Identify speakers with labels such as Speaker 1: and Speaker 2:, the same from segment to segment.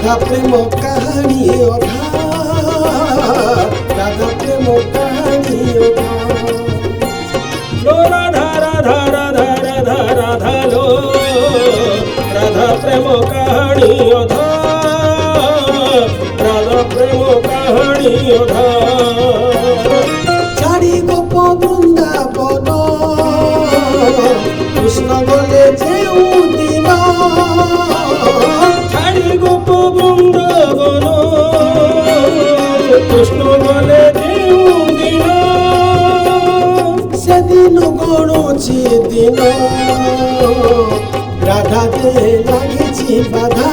Speaker 1: রাধা প্রেম কাহানি অধা রাধা প্রেম কাহানি অধা
Speaker 2: লো রাধা রাধা রাধা রাধা রাধা লো রাধা প্রেম কাহানি অধা রাধা প্রেম কাহানি অধা
Speaker 1: ছাড়ি গোপ বৃন্দাবন কৃষ্ণ বলে যেউ দিন
Speaker 2: ছাড়ি গোপ বৃন্দাবন কৃষ্ণ বলে যেউ দিন
Speaker 1: সেদিন গড়ুছি দিন রাধা দে লাগিছি বাধা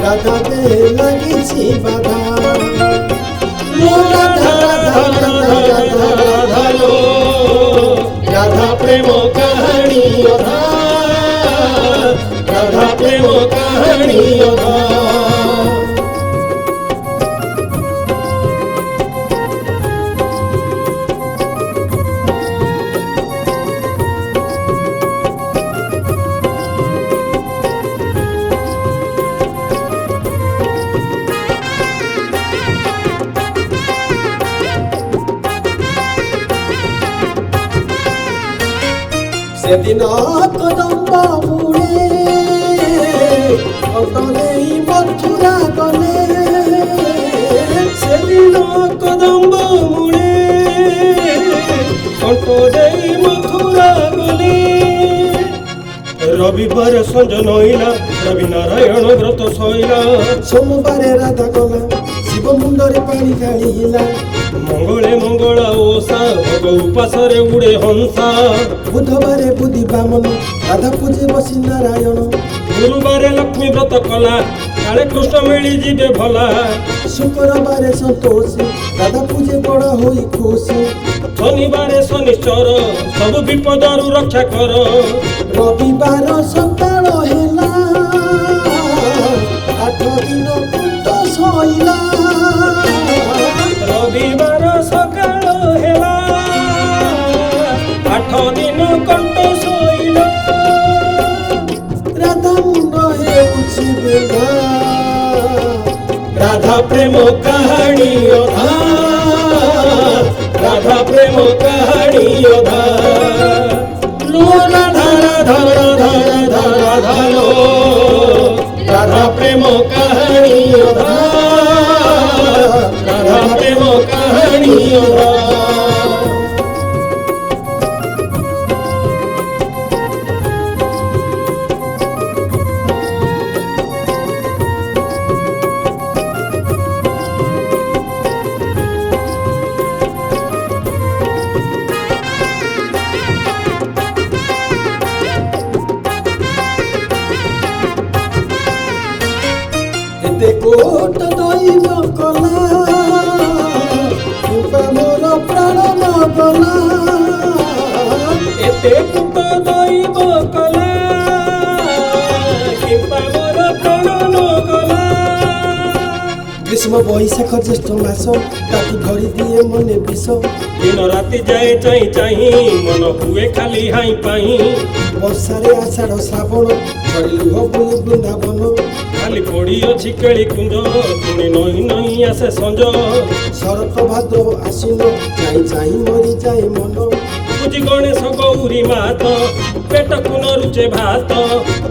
Speaker 1: রাধা দে লাগিছি বাধা
Speaker 2: রাধা রাধা রাধা রাধা রাধা লো রাধা প্রেম কাহানি অধা রাধা প্রেম কাহানি অধা
Speaker 1: সেদিন কদম্ব মূলে অতলেই মথুরা গলে
Speaker 2: সেদিন কদম্ব মূলে কণ্ঠ দেই মথুরা গলে রবিবার সঞ্জ নইলা রবি নারায়ণ ব্রত শৈলা
Speaker 1: সোমবারে রাধা গলা শিব মুন্ডরে পানি ঢাଳିলা
Speaker 2: মঙ্গলে মঙ্গলা ওষা ভোগ উপাসরে উড়ে হংসা
Speaker 1: বুধবারে বুদ্ধি বামন রাধা ପୂଜେ বସି ନାରାୟଣ
Speaker 2: ଗୁରୁବାରେ ଲକ୍ଷ୍ମୀ ବ୍ରତ କଲା କାଳେ କୃଷ୍ଣ ମିଳି ଯିବେ ଭଲା
Speaker 1: ଶୁକ୍ରବାରେ ସନ୍ତୋଷୀ ରାଧା ପୂଜେ ବଡ଼ ହୋଇ ଖୁସି
Speaker 2: ଶନିବାରେ ଶନିଶ୍ଚର ସବୁ ବିପଦରୁ ରକ୍ଷା କର
Speaker 1: ରବିବାର ସକାଳ ହେଲା 8 ଦିନ କୁଟ ସଇଲା
Speaker 2: ରବିବାର ସକାଳ ହେଲା 8 ଦିନ କଣ୍ଟ ଶୋଇଲା
Speaker 1: ରାଧା ମୁଣ୍ଡ ହେଉଛି ବିନ୍ଧା
Speaker 2: ରାଧା ପ୍ରେମ କାହାଣୀ ଅଧା ରାଧା ପ୍ରେମ କାହାଣୀ ଅଧା लो राधा राधा राधा राधा राधा लो राधा प्रेम कहानी अधा राधा प्रेम कहानी अधा
Speaker 1: এতে কোট দৈব কলা মোর প্রাণ নগলা
Speaker 2: एते पुत दैव कला किंपा मोर प्राण न गला
Speaker 1: গ্রীষ্ম বৈশাখ জ্যেষ্ঠ মাস তাকে ধরি দিয়ে মনে বিষ
Speaker 2: दिन राति जाए चाई चाई मन हुए खाली हाई पाई
Speaker 1: ବର୍ଷାରେ ଆଷାଢ଼ ଶ୍ରାବଣ ଝରି ଲୁହ ବୁଲି ବୃନ୍ଦାବନ
Speaker 2: खाली पड़ी अच्छी केली कुंज पुणी नई नई आसे संज
Speaker 1: শরৎ ভাদ্র আশ্বিন চাই চাই মরি যায় মন
Speaker 2: पूजी गणेश गौरी मात पेट को न रुचे भात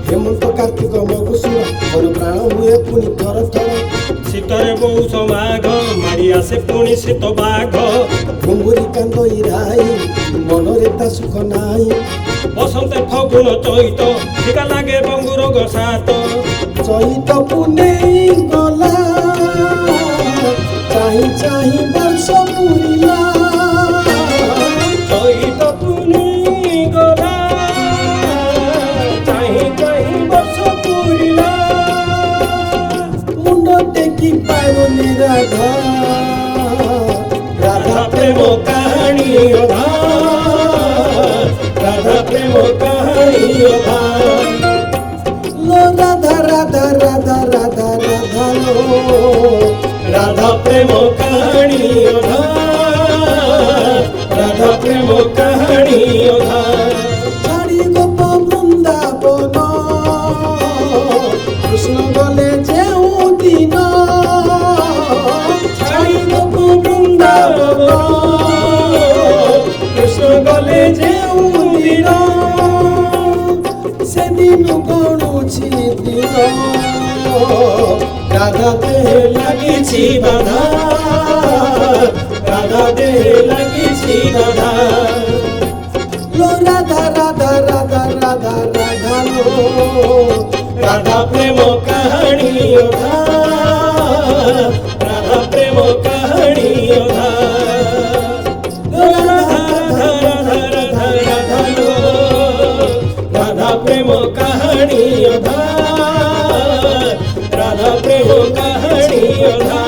Speaker 1: হেমন্ত কার্তিক মগুসুর মন প্রাণ হুয়ে পুনি থর থর
Speaker 2: শীতরে বহু সমাঘ মাড়ি আসে পুଣି শীত বাঘ
Speaker 1: ঘুঙ্গুরি কান্দই রাই মনরে তা সুখ নাই
Speaker 2: বসন্তে ফগুন চৈত টিকা লাগে বঙ্গু রোগ সাত
Speaker 1: চৈত পুনেই গলা চাহি চাহি বর্ষ পুরিলা
Speaker 2: চৈত পুনি গলা চাহি চাহি বর্ষ পুরিলা
Speaker 1: মুন্ড টেকি পাইবনি রাধা
Speaker 2: রাধা প্রেম কাহাণী অধা রাধা প্রেম কাহাণী অধা
Speaker 1: লো রাধা রাধা রাধা রাধা রাধা লো
Speaker 2: রাধা প্রেম কাহাণী অধা রাধা প্রেম কাহাণী অধা
Speaker 1: ছাড়ি গোপ বৃন্দাবন কৃষ্ণ গলে ଯେଉଁଦିନ
Speaker 2: ছাড়িদবু বৃন্দাবন কৃষ্ণ গলে ଯେଉଁଦିନ
Speaker 1: সেদিন গণুছি দিন রাধা দেহে
Speaker 2: লাগিছি বাধা রাধা দেহে লাগিছি বাধা
Speaker 1: লো রাধা রাধা রাধা রাধা রাধা লো
Speaker 2: রাধা প্রেম কাহাণী অধা রাধা প্রেম কাহাণী অধা রাধা রাধা রাধা রাধা লো রাধা প্রেম কাহাণী অধা রাধা প্রেম কাহাণী অধা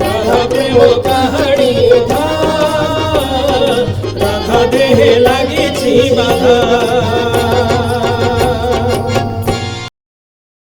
Speaker 2: রাধা প্রেম কাহাণী অধা রাধা দেহে লাগিছি বাধা